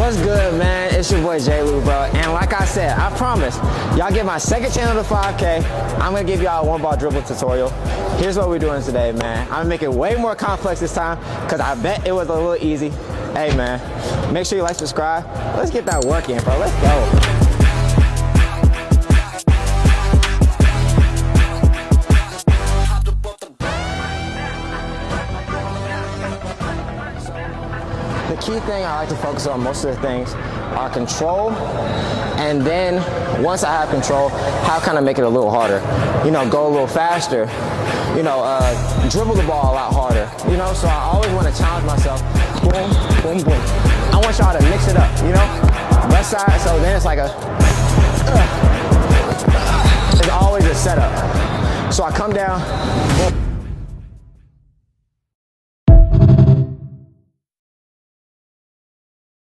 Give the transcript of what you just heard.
What's good, man? It's your boy J. Lou, bro. And like I said, I promise, y'all get my second channel to 5K. I'm gonna give y'all a one ball dribble tutorial. Here's what we're doing today, man. I'm gonna make it way more complex this time, because I bet it was a little easy. Hey, man, make sure you like, subscribe. Let's get that work in, bro. Let's go. The key thing I like to focus on most of the things are control, and then once I have control, how can I make it a little harder? You know, go a little faster, you know, dribble the ball a lot harder, you know, so I always want to challenge myself. Boom, boom, boom. I want y'all to mix it up, you know? Left side, so then it's like it's always a setup. So I come down, boom.